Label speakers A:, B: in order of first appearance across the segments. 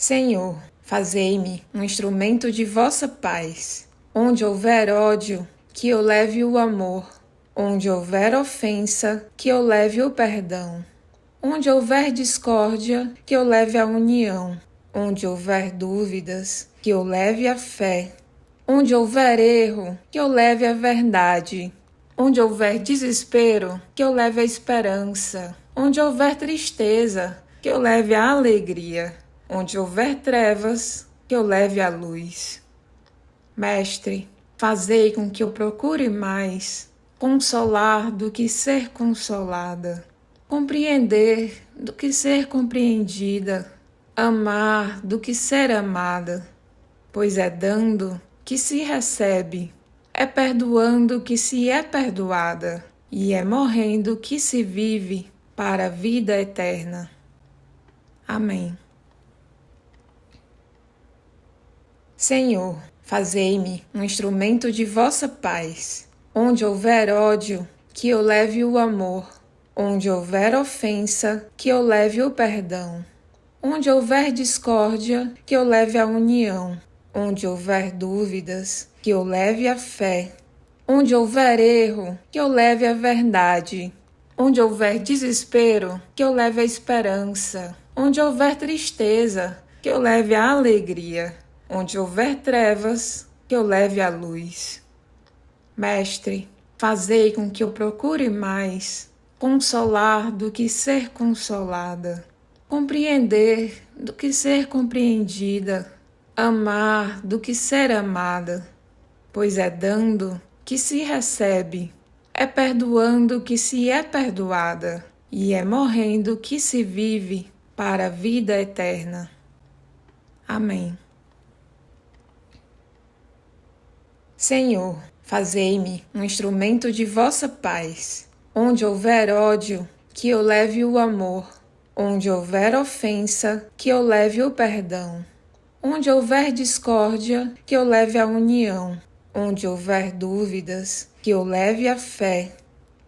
A: Senhor, fazei-me um instrumento de vossa paz. Onde houver ódio, que eu leve o amor. Onde houver ofensa, que eu leve o perdão. Onde houver discórdia, que eu leve a união. Onde houver dúvidas, que eu leve a fé. Onde houver erro, que eu leve a verdade. Onde houver desespero, que eu leve a esperança. Onde houver tristeza, que eu leve a alegria. Onde houver trevas, que eu leve a luz. Mestre, fazei com que eu procure mais consolar do que ser consolada, compreender do que ser compreendida, amar do que ser amada, pois é dando que se recebe, é perdoando que se é perdoada, e é morrendo que se vive para a vida eterna. Amém. Senhor, fazei-me um instrumento de vossa paz. Onde houver ódio, que eu leve o amor. Onde houver ofensa, que eu leve o perdão. Onde houver discórdia, que eu leve a união. Onde houver dúvidas, que eu leve a fé. Onde houver erro, que eu leve a verdade. Onde houver desespero, que eu leve a esperança. Onde houver tristeza, que eu leve a alegria. Onde houver trevas, que eu leve a luz. Mestre, fazei com que eu procure mais consolar do que ser consolada, compreender do que ser compreendida, amar do que ser amada, pois é dando que se recebe, é perdoando que se é perdoada, e é morrendo que se vive para a vida eterna. Amém. Senhor, fazei-me um instrumento de vossa paz. Onde houver ódio, que eu leve o amor. Onde houver ofensa, que eu leve o perdão. Onde houver discórdia, que eu leve a união. Onde houver dúvidas, que eu leve a fé.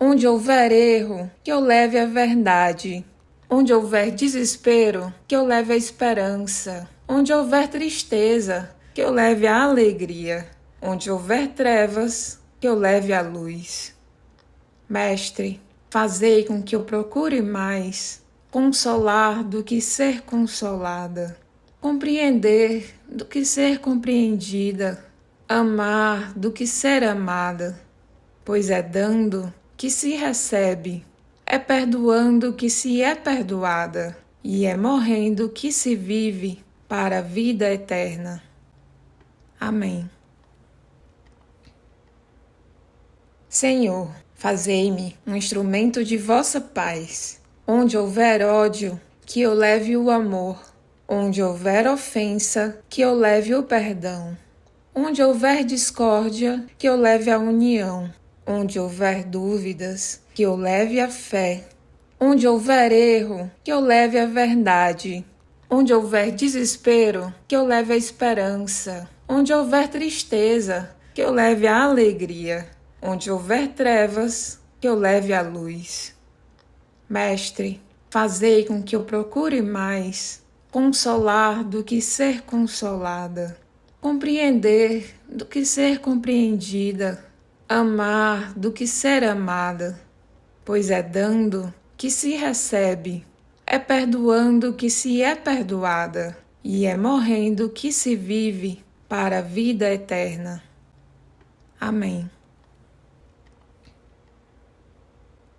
A: Onde houver erro, que eu leve a verdade. Onde houver desespero, que eu leve a esperança. Onde houver tristeza, que eu leve a alegria. Onde houver trevas, que eu leve a luz. Mestre, fazei com que eu procure mais consolar do que ser consolada, compreender do que ser compreendida, amar do que ser amada, pois é dando que se recebe, é perdoando que se é perdoada, e é morrendo que se vive para a vida eterna. Amém. Senhor, fazei-me um instrumento de vossa paz. Onde houver ódio, que eu leve o amor. Onde houver ofensa, que eu leve o perdão. Onde houver discórdia, que eu leve a união. Onde houver dúvidas, que eu leve a fé. Onde houver erro, que eu leve a verdade. Onde houver desespero, que eu leve a esperança. Onde houver tristeza, que eu leve a alegria. Onde houver trevas, que eu leve a luz. Mestre, fazei com que eu procure mais consolar do que ser consolada, compreender do que ser compreendida, amar do que ser amada, pois é dando que se recebe, é perdoando que se é perdoada, e é morrendo que se vive para a vida eterna. Amém.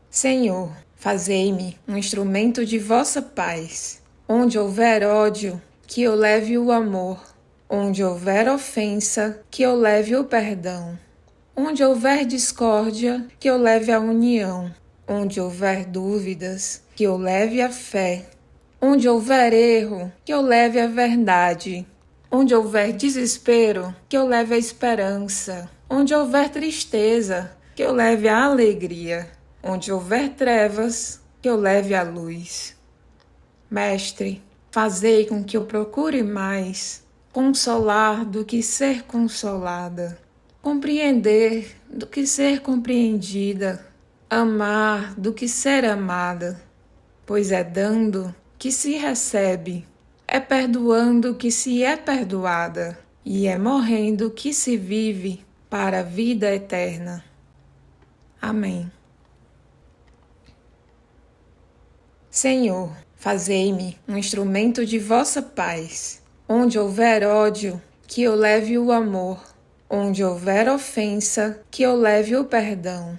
A: Senhor, fazei-me um instrumento de vossa paz. Onde houver ódio, que eu leve o amor. Onde houver ofensa, que eu leve o perdão. Onde houver discórdia, que eu leve a união. Onde houver dúvidas, que eu leve a fé. Onde houver erro, que eu leve a verdade. Onde houver desespero, que eu leve a esperança. Onde houver tristeza, que eu leve a alegria. Onde houver trevas, que eu leve a luz. Mestre, fazei com que eu procure mais consolar do que ser consolada, compreender do que ser compreendida, amar do que ser amada, pois é dando que se recebe, é perdoando que se é perdoada, e é morrendo que se vive para a vida eterna. Amém. Senhor, fazei-me um instrumento de vossa paz. Onde houver ódio, que eu leve o amor. Onde houver ofensa, que eu leve o perdão.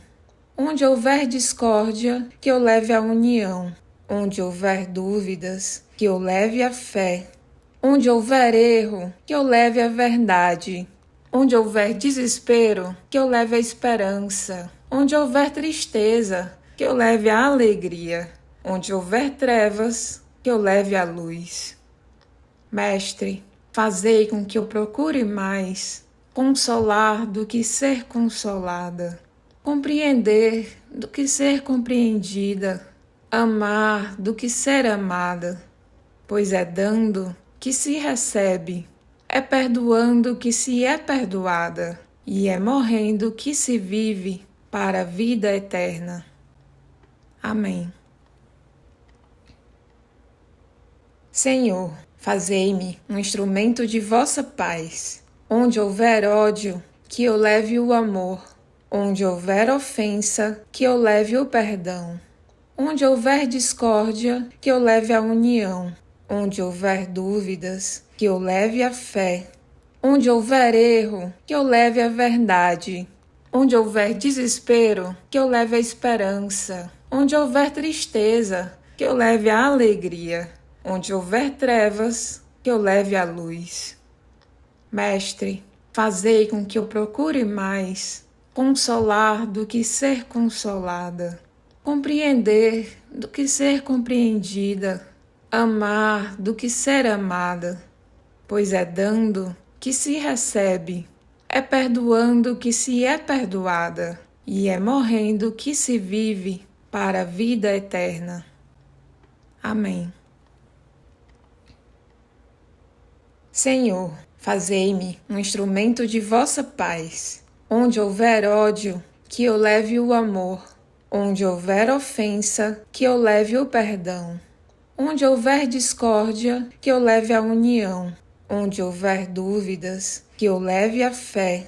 A: Onde houver discórdia, que eu leve a união. Onde houver dúvidas, que eu leve a fé. Onde houver erro, que eu leve a verdade. Onde houver desespero, que eu leve a esperança. Onde houver tristeza, que eu leve a alegria. Onde houver trevas, que eu leve a luz. Mestre, fazei com que eu procure mais consolar do que ser consolada, compreender do que ser compreendida, amar do que ser amada, pois é dando que se recebe, é perdoando que se é perdoada, e é morrendo que se vive para a vida eterna. Amém. Senhor, fazei-me um instrumento de vossa paz. Onde houver ódio, que eu leve o amor. Onde houver ofensa, que eu leve o perdão. Onde houver discórdia, que eu leve a união. Onde houver dúvidas, que eu leve a fé. Onde houver erro, que eu leve a verdade. Onde houver desespero, que eu leve a esperança. Onde houver tristeza, que eu leve a alegria. Onde houver trevas, que eu leve a luz. Mestre, fazei com que eu procure mais consolar do que ser consolada, compreender do que ser compreendida, amar do que ser amada, pois é dando que se recebe, é perdoando que se é perdoada, e é morrendo que se vive para a vida eterna. Amém. Senhor, fazei-me um instrumento de vossa paz. Onde houver ódio, que eu leve o amor. Onde houver ofensa, que eu leve o perdão. Onde houver discórdia, que eu leve a união. Onde houver dúvidas, que eu leve a fé.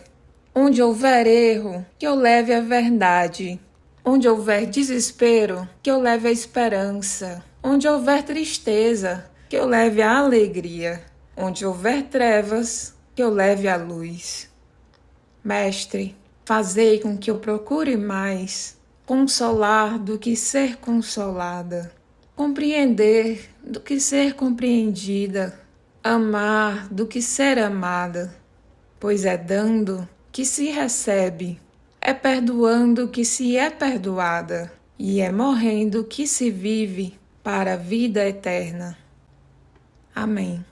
A: Onde houver erro, que eu leve a verdade. Onde houver desespero, que eu leve a esperança. Onde houver tristeza, que eu leve a alegria. Onde houver trevas, que eu leve a luz. Mestre, fazei com que eu procure mais consolar do que ser consolada, compreender do que ser compreendida, amar do que ser amada, pois é dando que se recebe, é perdoando que se é perdoada, e é morrendo que se vive para a vida eterna. Amém.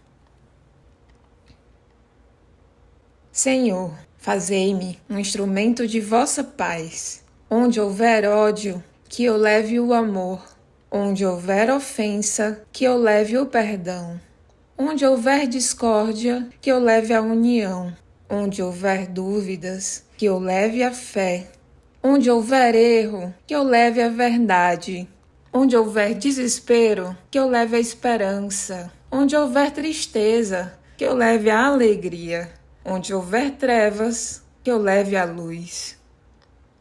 A: Senhor, fazei-me um instrumento de vossa paz. Onde houver ódio, que eu leve o amor. Onde houver ofensa, que eu leve o perdão. Onde houver discórdia, que eu leve a união. Onde houver dúvidas, que eu leve a fé. Onde houver erro, que eu leve a verdade. Onde houver desespero, que eu leve a esperança. Onde houver tristeza, que eu leve a alegria. Onde houver trevas, que eu leve a luz.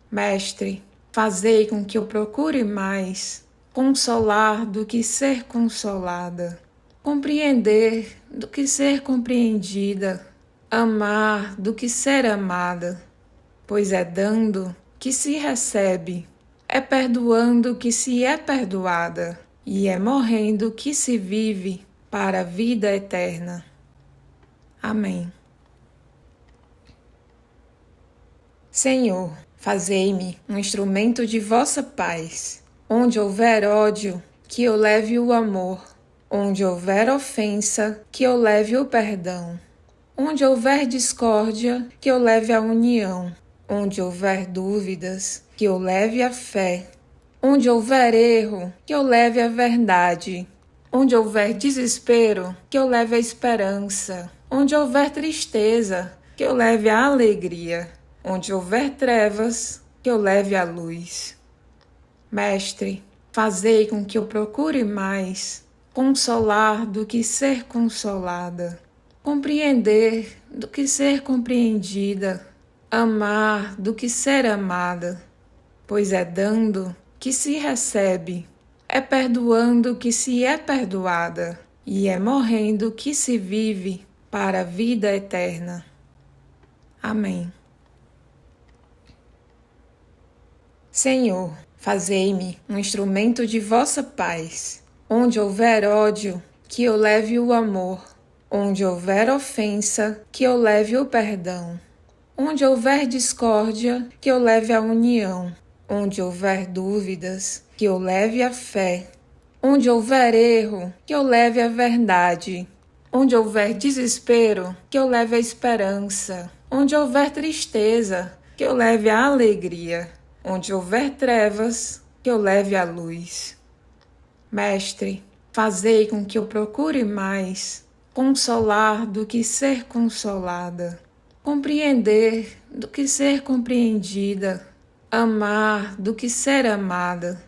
A: Mestre, fazei com que eu procure mais consolar do que ser consolada, compreender do que ser compreendida, amar do que ser amada, pois é dando que se recebe, é perdoando que se é perdoada, e é morrendo que se vive para a vida eterna. Amém. Senhor, fazei-me um instrumento de vossa paz. Onde houver ódio, que eu leve o amor. Onde houver ofensa, que eu leve o perdão. Onde houver discórdia, que eu leve a união. Onde houver dúvidas, que eu leve a fé. Onde houver erro, que eu leve a verdade. Onde houver desespero, que eu leve a esperança. Onde houver tristeza, que eu leve a alegria. Onde houver trevas, que eu leve a luz. Mestre, fazei com que eu procure mais consolar do que ser consolada, compreender do que ser compreendida, amar do que ser amada, pois é dando que se recebe, é perdoando que se é perdoada, e é morrendo que se vive para a vida eterna. Amém. Senhor, fazei-me um instrumento de vossa paz. Onde houver ódio, que eu leve o amor. Onde houver ofensa, que eu leve o perdão. Onde houver discórdia, que eu leve a união. Onde houver dúvidas, que eu leve a fé. Onde houver erro, que eu leve a verdade. Onde houver desespero, que eu leve a esperança. Onde houver tristeza, que eu leve a alegria. Onde houver trevas, que eu leve a luz. Mestre, fazei com que eu procure mais consolar do que ser consolada, compreender do que ser compreendida, amar do que ser amada,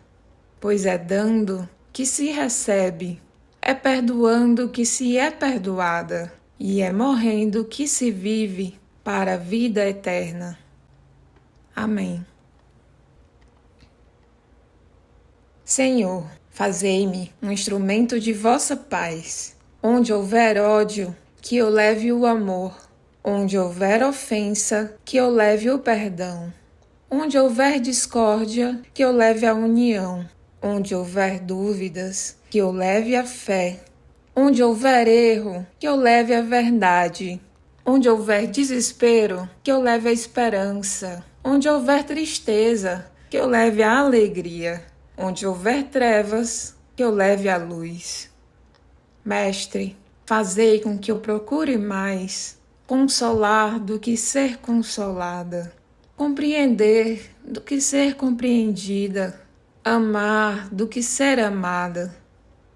A: pois é dando que se recebe, é perdoando que se é perdoada, e é morrendo que se vive para a vida eterna. Amém. Senhor, fazei-me um instrumento de vossa paz. Onde houver ódio, que eu leve o amor. Onde houver ofensa, que eu leve o perdão. Onde houver discórdia, que eu leve a união. Onde houver dúvidas, que eu leve a fé. Onde houver erro, que eu leve a verdade. Onde houver desespero, que eu leve a esperança. Onde houver tristeza, que eu leve a alegria. Onde houver trevas, que eu leve a luz. Mestre, fazei com que eu procure mais consolar do que ser consolada, compreender do que ser compreendida, amar do que ser amada,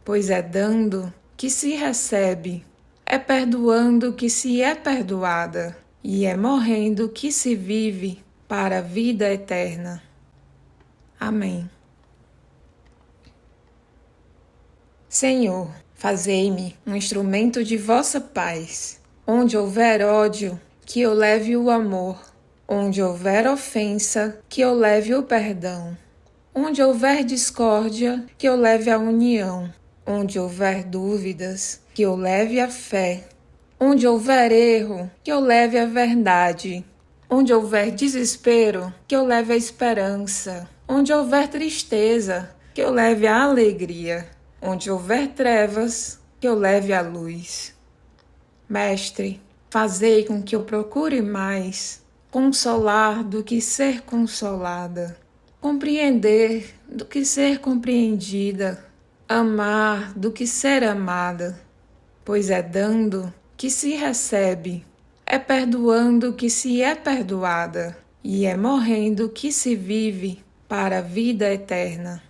A: pois é dando que se recebe, é perdoando que se é perdoada, e é morrendo que se vive para a vida eterna. Amém. Senhor, fazei-me um instrumento de vossa paz. Onde houver ódio, que eu leve o amor. Onde houver ofensa, que eu leve o perdão. Onde houver discórdia, que eu leve a união. Onde houver dúvidas, que eu leve a fé. Onde houver erro, que eu leve a verdade. Onde houver desespero, que eu leve a esperança. Onde houver tristeza, que eu leve a alegria. Onde houver trevas, que eu leve a luz. Mestre, fazei com que eu procure mais consolar do que ser consolada, compreender do que ser compreendida, amar do que ser amada, pois é dando que se recebe, é perdoando que se é perdoada, e é morrendo que se vive para a vida eterna.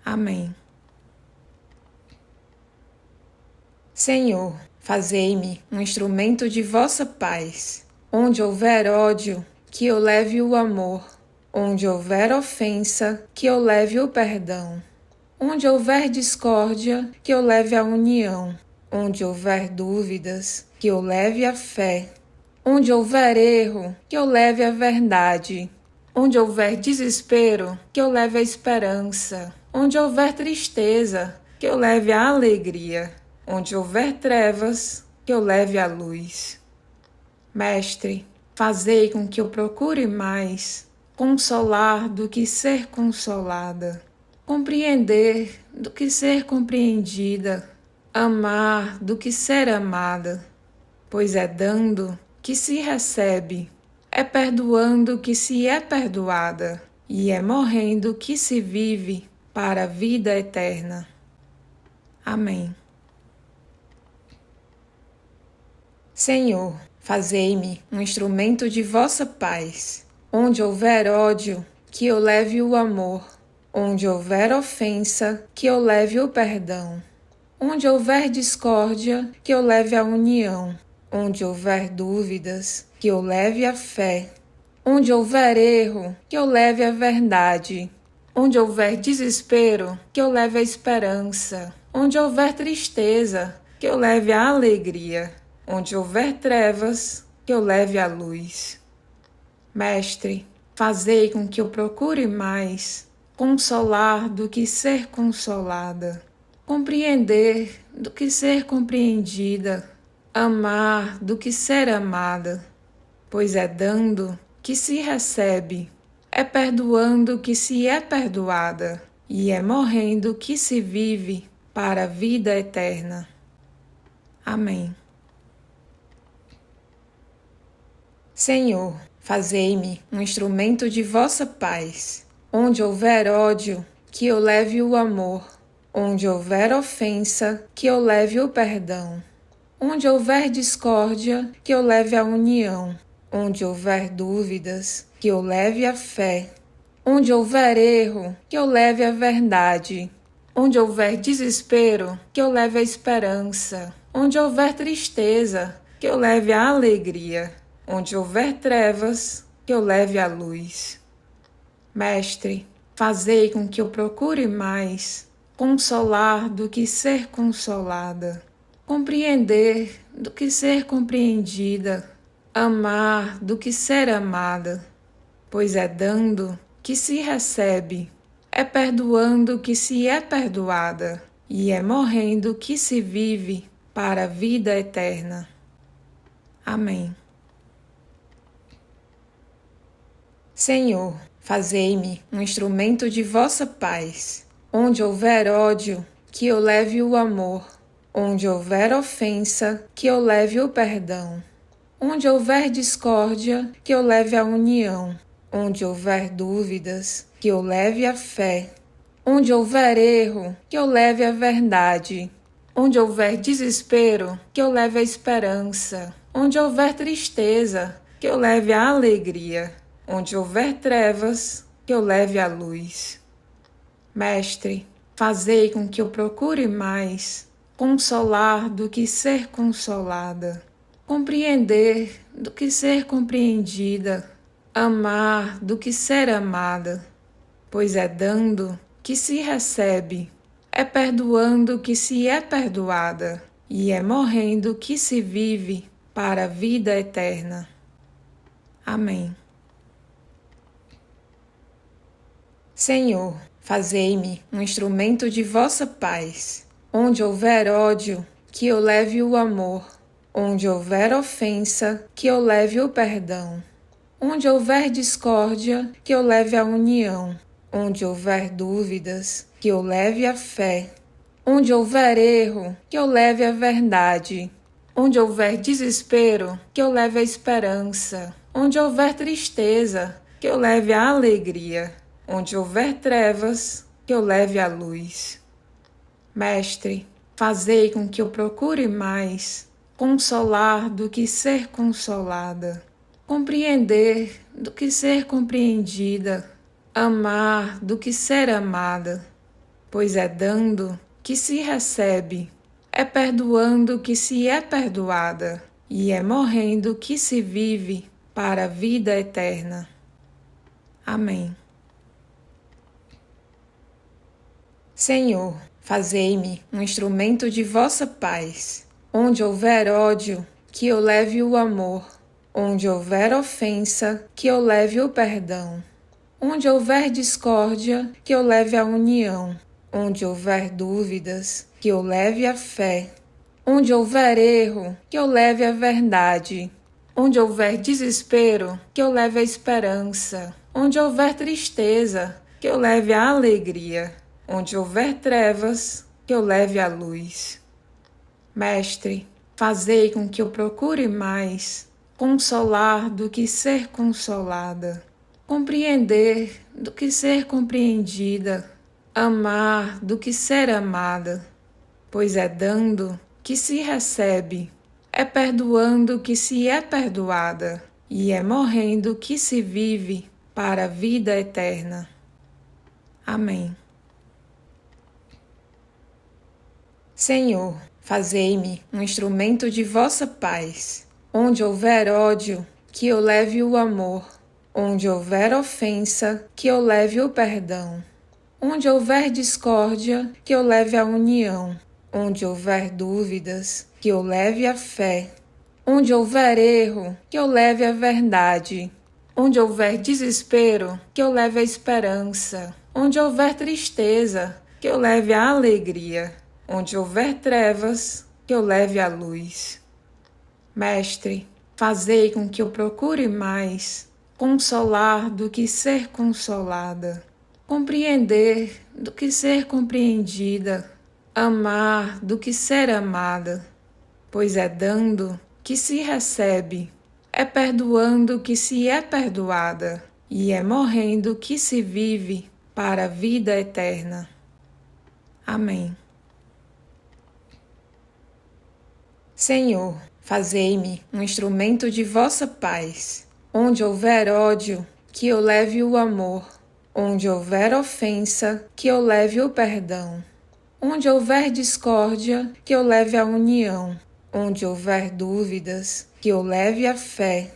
A: Amém. Senhor, fazei-me um instrumento de vossa paz. Onde houver ódio, que eu leve o amor. Onde houver ofensa, que eu leve o perdão. Onde houver discórdia, que eu leve a união. Onde houver dúvidas, que eu leve a fé. Onde houver erro, que eu leve a verdade. Onde houver desespero, que eu leve a esperança. Onde houver tristeza, que eu leve a alegria. Onde houver trevas, que eu leve a luz. Mestre, fazei com que eu procure mais consolar do que ser consolada, compreender do que ser compreendida, amar do que ser amada, pois é dando que se recebe, é perdoando que se é perdoada, e é morrendo que se vive para a vida eterna. Amém. Senhor, fazei-me um instrumento de vossa paz. Onde houver ódio, que eu leve o amor. Onde houver ofensa, que eu leve o perdão. Onde houver discórdia, que eu leve a união. Onde houver dúvidas, que eu leve a fé. Onde houver erro, que eu leve a verdade. Onde houver desespero, que eu leve a esperança. Onde houver tristeza, que eu leve a alegria. Onde houver trevas, que eu leve a luz. Mestre, fazei com que eu procure mais consolar do que ser consolada, compreender do que ser compreendida, amar do que ser amada, pois é dando que se recebe, é perdoando que se é perdoada, e é morrendo que se vive para a vida eterna. Amém. Senhor, fazei-me um instrumento de vossa paz. Onde houver ódio, que eu leve o amor. Onde houver ofensa, que eu leve o perdão. Onde houver discórdia, que eu leve a união. Onde houver dúvidas, que eu leve a fé. Onde houver erro, que eu leve a verdade. Onde houver desespero, que eu leve a esperança. Onde houver tristeza, que eu leve a alegria. Onde houver trevas, que eu leve a luz. Mestre, fazei com que eu procure mais consolar do que ser consolada, compreender do que ser compreendida, amar do que ser amada, pois é dando que se recebe, é perdoando que se é perdoada, e é morrendo que se vive para a vida eterna. Amém. Senhor, fazei-me um instrumento de vossa paz. Onde houver ódio, que eu leve o amor. Onde houver ofensa, que eu leve o perdão. Onde houver discórdia, que eu leve a união. Onde houver dúvidas, que eu leve a fé. Onde houver erro, que eu leve a verdade. Onde houver desespero, que eu leve a esperança. Onde houver tristeza, que eu leve a alegria. Onde houver trevas, que eu leve a luz. Mestre, fazei com que eu procure mais consolar do que ser consolada, compreender do que ser compreendida, amar do que ser amada, pois é dando que se recebe, é perdoando que se é perdoada, e é morrendo que se vive para a vida eterna. Amém. Senhor, fazei-me um instrumento de vossa paz. Onde houver ódio, que eu leve o amor. Onde houver ofensa, que eu leve o perdão. Onde houver discórdia, que eu leve a união. Onde houver dúvidas, que eu leve a fé. Onde houver erro, que eu leve a verdade. Onde houver desespero, que eu leve a esperança. Onde houver tristeza, que eu leve a alegria. Onde houver trevas, que eu leve a luz. Mestre, fazei com que eu procure mais consolar do que ser consolada, compreender do que ser compreendida, amar do que ser amada, pois é dando que se recebe, é perdoando que se é perdoada, e é morrendo que se vive para a vida eterna. Amém. Senhor, fazei-me um instrumento de vossa paz. Onde houver ódio, que eu leve o amor. Onde houver ofensa, que eu leve o perdão. Onde houver discórdia, que eu leve a união. Onde houver dúvidas, que eu leve a fé. Onde houver erro, que eu leve a verdade. Onde houver desespero, que eu leve a esperança. Onde houver tristeza, que eu leve a alegria. Onde houver trevas, que eu leve a luz. Mestre, fazei com que eu procure mais consolar do que ser consolada, compreender do que ser compreendida, amar do que ser amada, pois é dando que se recebe, é perdoando que se é perdoada, e é morrendo que se vive para a vida eterna. Amém. Senhor, fazei-me um instrumento de vossa paz. Onde houver ódio, que eu leve o amor. Onde houver ofensa, que eu leve o perdão. Onde houver discórdia, que eu leve a união. Onde houver dúvidas, que eu leve a fé. Onde houver erro, que eu leve a verdade. Onde houver desespero, que eu leve a esperança. Onde houver tristeza, que eu leve a alegria. Onde houver trevas, que eu leve a luz. Mestre, fazei com que eu procure mais consolar do que ser consolada, compreender do que ser compreendida, amar do que ser amada, pois é dando que se recebe, é perdoando que se é perdoada, e é morrendo que se vive para a vida eterna. Amém. Senhor, fazei-me um instrumento de vossa paz. Onde houver ódio, que eu leve o amor. Onde houver ofensa, que eu leve o perdão. Onde houver discórdia, que eu leve a união. Onde houver dúvidas, que eu leve a fé.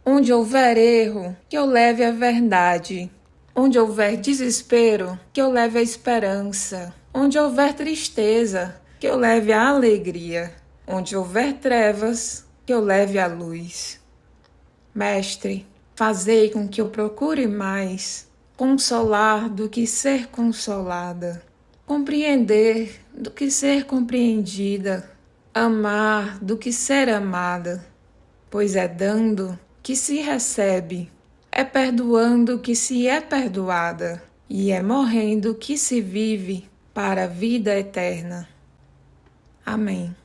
A: Onde houver erro, que eu leve a verdade. Onde houver desespero, que eu leve a esperança. Onde houver tristeza, que eu leve a alegria. Onde houver trevas, que eu leve a luz. Mestre, fazei com que eu procure mais consolar do que ser consolada, compreender do que ser compreendida, amar do que ser amada, pois é dando que se recebe, é perdoando que se é perdoada, e é morrendo que se vive para a vida eterna. Amém.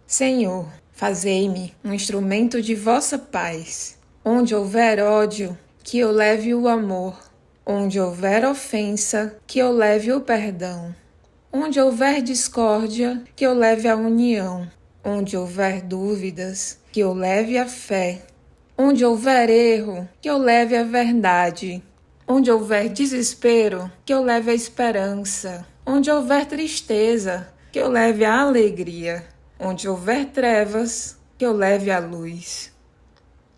A: Senhor, fazei-me um instrumento de vossa paz. Onde houver ódio, que eu leve o amor. Onde houver ofensa, que eu leve o perdão. Onde houver discórdia, que eu leve a união. Onde houver dúvidas, que eu leve a fé. Onde houver erro, que eu leve a verdade. Onde houver desespero, que eu leve a esperança. Onde houver tristeza, que eu leve a alegria. Onde houver trevas, que eu leve a luz.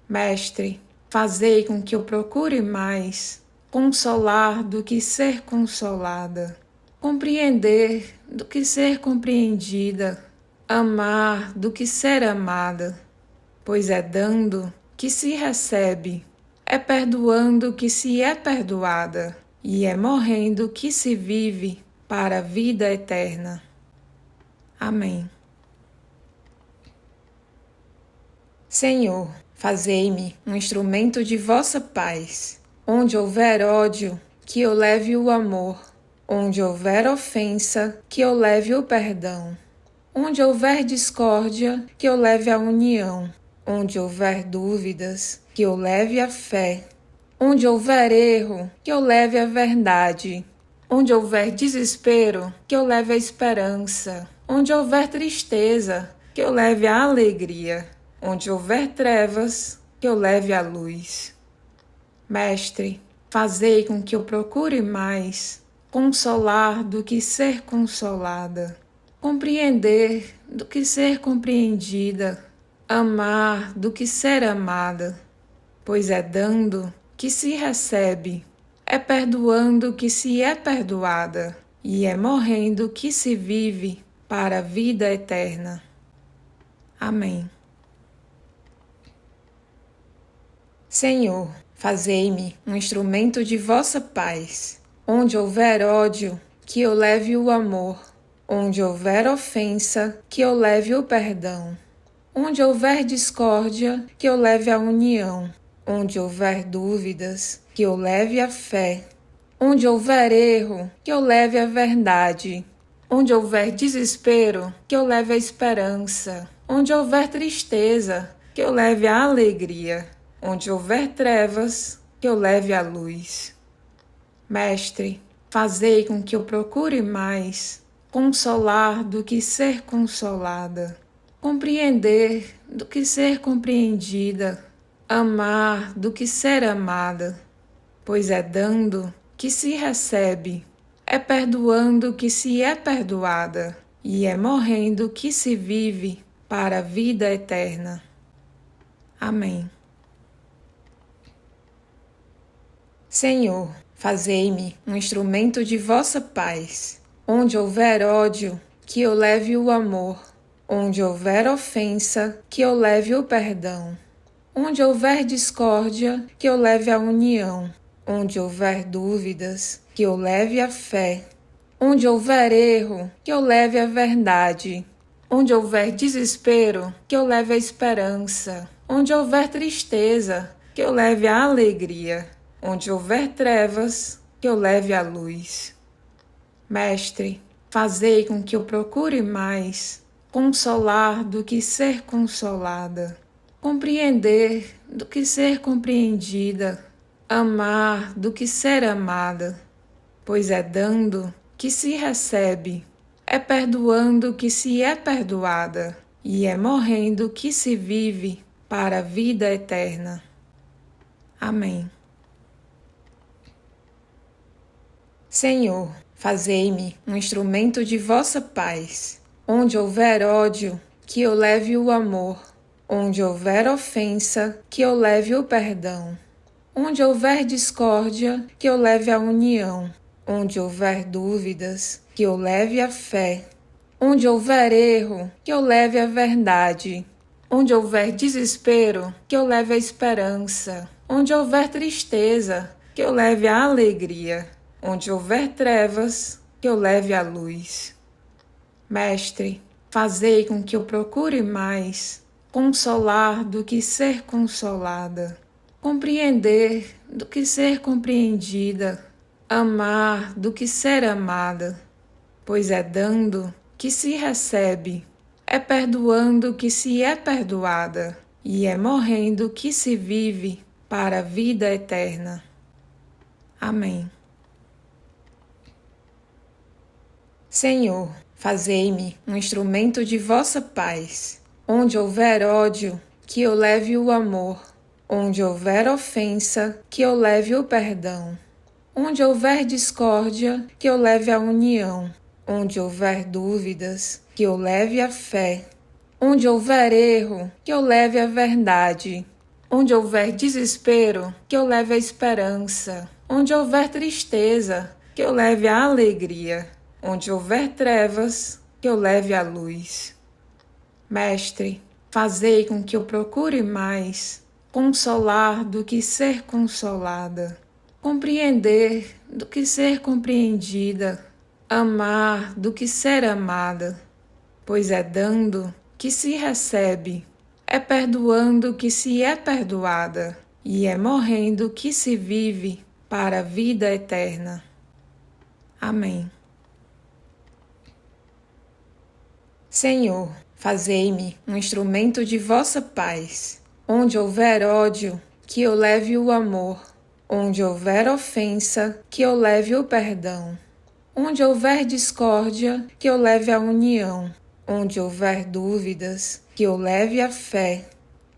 A: Mestre, fazei com que eu procure mais consolar do que ser consolada, compreender do que ser compreendida, amar do que ser amada, pois é dando que se recebe, é perdoando que se é perdoada, e é morrendo que se vive para a vida eterna. Amém. Senhor, fazei-me um instrumento de vossa paz. Onde houver ódio, que eu leve o amor. Onde houver ofensa, que eu leve o perdão. Onde houver discórdia, que eu leve a união. Onde houver dúvidas, que eu leve a fé. Onde houver erro, que eu leve a verdade. Onde houver desespero, que eu leve a esperança. Onde houver tristeza, que eu leve a alegria. Onde houver trevas, que eu leve a luz. Mestre, fazei com que eu procure mais consolar do que ser consolada, compreender do que ser compreendida, amar do que ser amada, pois é dando que se recebe, é perdoando que se é perdoada, e é morrendo que se vive para a vida eterna. Amém. Senhor, fazei-me um instrumento de vossa paz. Onde houver ódio, que eu leve o amor. Onde houver ofensa, que eu leve o perdão. Onde houver discórdia, que eu leve a união. Onde houver dúvidas, que eu leve a fé. Onde houver erro, que eu leve a verdade. Onde houver desespero, que eu leve a esperança. Onde houver tristeza, que eu leve a alegria. Onde houver trevas, que eu leve a luz. Mestre, fazei com que eu procure mais consolar do que ser consolada, compreender do que ser compreendida, amar do que ser amada, pois é dando que se recebe, é perdoando que se é perdoada, e é morrendo que se vive para a vida eterna. Amém. Senhor, fazei-me um instrumento de vossa paz. Onde houver ódio, que eu leve o amor. Onde houver ofensa, que eu leve o perdão. Onde houver discórdia, que eu leve a união. Onde houver dúvidas, que eu leve a fé. Onde houver erro, que eu leve a verdade. Onde houver desespero, que eu leve a esperança. Onde houver tristeza, que eu leve a alegria. Onde houver trevas, que eu leve a luz. Mestre, fazei com que eu procure mais consolar do que ser consolada, compreender do que ser compreendida, amar do que ser amada, pois é dando que se recebe, é perdoando que se é perdoada, e é morrendo que se vive para a vida eterna. Amém. Senhor, fazei-me um instrumento de vossa paz. Onde houver ódio, que eu leve o amor. Onde houver ofensa, que eu leve o perdão. Onde houver discórdia, que eu leve a união. Onde houver dúvidas, que eu leve a fé. Onde houver erro, que eu leve a verdade. Onde houver desespero, que eu leve a esperança. Onde houver tristeza, que eu leve a alegria. Onde houver trevas, que eu leve a luz. Mestre, fazei com que eu procure mais consolar do que ser consolada, compreender do que ser compreendida, amar do que ser amada, pois é dando que se recebe, é perdoando que se é perdoada, e é morrendo que se vive para a vida eterna. Amém. Senhor, fazei-me um instrumento de vossa paz. Onde houver ódio, que eu leve o amor. Onde houver ofensa, que eu leve o perdão. Onde houver discórdia, que eu leve a união. Onde houver dúvidas, que eu leve a fé. Onde houver erro, que eu leve a verdade. Onde houver desespero, que eu leve a esperança. Onde houver tristeza, que eu leve a alegria. Onde houver trevas, que eu leve a luz. Mestre, fazei com que eu procure mais consolar do que ser consolada, compreender do que ser compreendida, amar do que ser amada, pois é dando que se recebe, é perdoando que se é perdoada, e é morrendo que se vive para a vida eterna. Amém. Senhor, fazei-me um instrumento de vossa paz. Onde houver ódio, que eu leve o amor. Onde houver ofensa, que eu leve o perdão. Onde houver discórdia, que eu leve a união. Onde houver dúvidas, que eu leve a fé.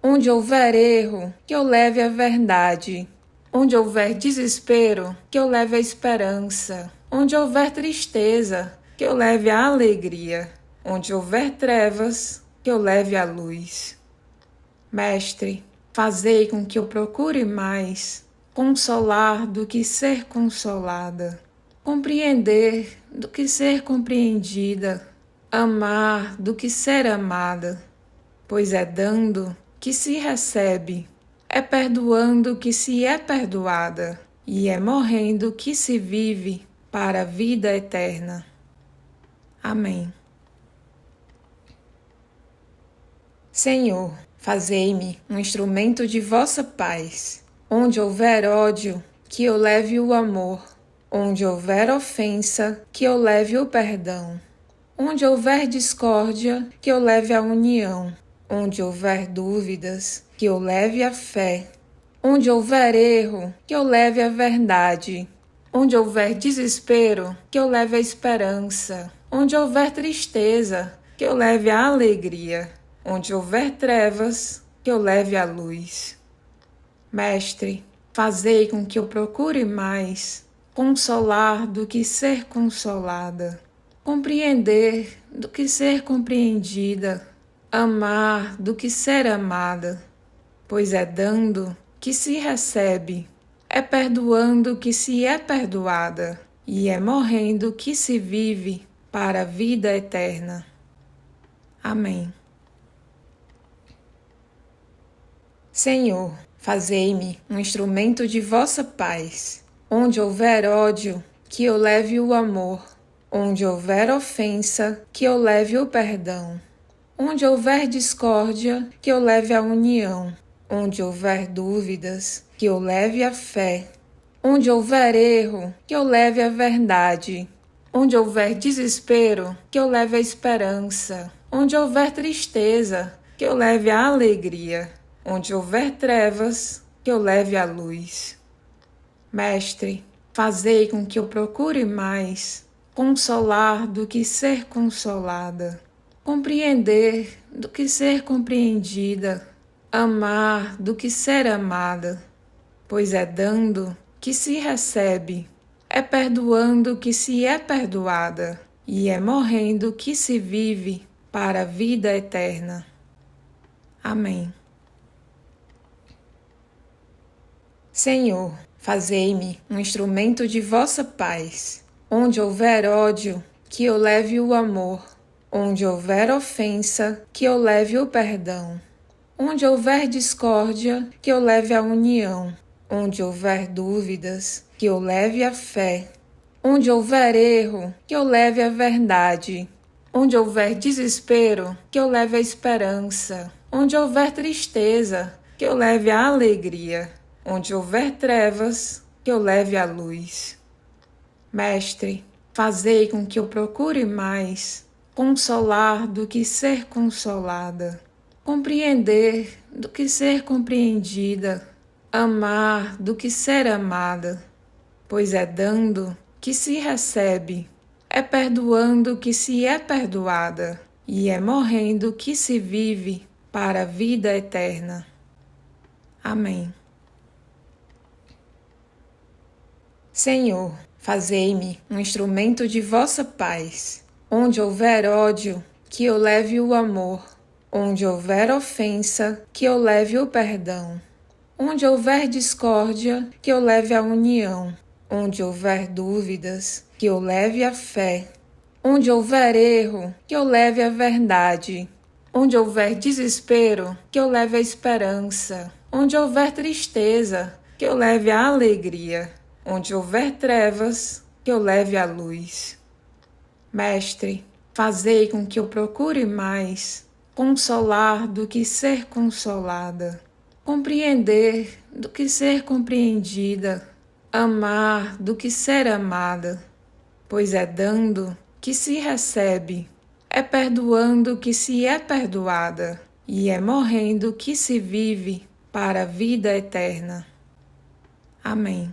A: Onde houver erro, que eu leve a verdade. Onde houver desespero, que eu leve a esperança. Onde houver tristeza, que eu leve a alegria. Onde houver trevas, que eu leve a luz. Mestre, fazei com que eu procure mais consolar do que ser consolada, compreender do que ser compreendida, amar do que ser amada, pois é dando que se recebe, é perdoando que se é perdoada, e é morrendo que se vive para a vida eterna. Amém. Senhor, fazei-me um instrumento de vossa paz. Onde houver ódio, que eu leve o amor. Onde houver ofensa, que eu leve o perdão. Onde houver discórdia, que eu leve a união. Onde houver dúvidas, que eu leve a fé. Onde houver erro, que eu leve a verdade. Onde houver desespero, que eu leve a esperança. Onde houver tristeza, que eu leve a alegria. Onde houver trevas, que eu leve a luz. Mestre, fazei com que eu procure mais consolar do que ser consolada, compreender do que ser compreendida, amar do que ser amada, pois é dando que se recebe, é perdoando que se é perdoada, e é morrendo que se vive para a vida eterna. Amém. Senhor, fazei-me um instrumento de vossa paz. Onde houver ódio, que eu leve o amor. Onde houver ofensa, que eu leve o perdão. Onde houver discórdia, que eu leve a união. Onde houver dúvidas, que eu leve a fé. Onde houver erro, que eu leve a verdade. Onde houver desespero, que eu leve a esperança. Onde houver tristeza, que eu leve a alegria. Onde houver trevas, que eu leve a luz. Mestre, fazei com que eu procure mais consolar do que ser consolada, compreender do que ser compreendida, amar do que ser amada, pois é dando que se recebe, é perdoando que se é perdoada, e é morrendo que se vive para a vida eterna. Amém. Senhor, fazei-me um instrumento de vossa paz. Onde houver ódio, que eu leve o amor. Onde houver ofensa, que eu leve o perdão. Onde houver discórdia, que eu leve a união. Onde houver dúvidas, que eu leve a fé. Onde houver erro, que eu leve a verdade. Onde houver desespero, que eu leve a esperança. Onde houver tristeza, que eu leve a alegria. Onde houver trevas, que eu leve a luz. Mestre, fazei com que eu procure mais consolar do que ser consolada, compreender do que ser compreendida, amar do que ser amada, pois é dando que se recebe, é perdoando que se é perdoada, e é morrendo que se vive para a vida eterna. Amém. Senhor, fazei-me um instrumento de vossa paz. Onde houver ódio, que eu leve o amor. Onde houver ofensa, que eu leve o perdão. Onde houver discórdia, que eu leve a união. Onde houver dúvidas, que eu leve a fé. Onde houver erro, que eu leve a verdade. Onde houver desespero, que eu leve a esperança. Onde houver tristeza, que eu leve a alegria. Onde houver trevas, que eu leve a luz. Mestre, fazei com que eu procure mais consolar do que ser consolada, compreender do que ser compreendida, amar do que ser amada, pois é dando que se recebe, é perdoando que se é perdoada, e é morrendo que se vive para a vida eterna. Amém.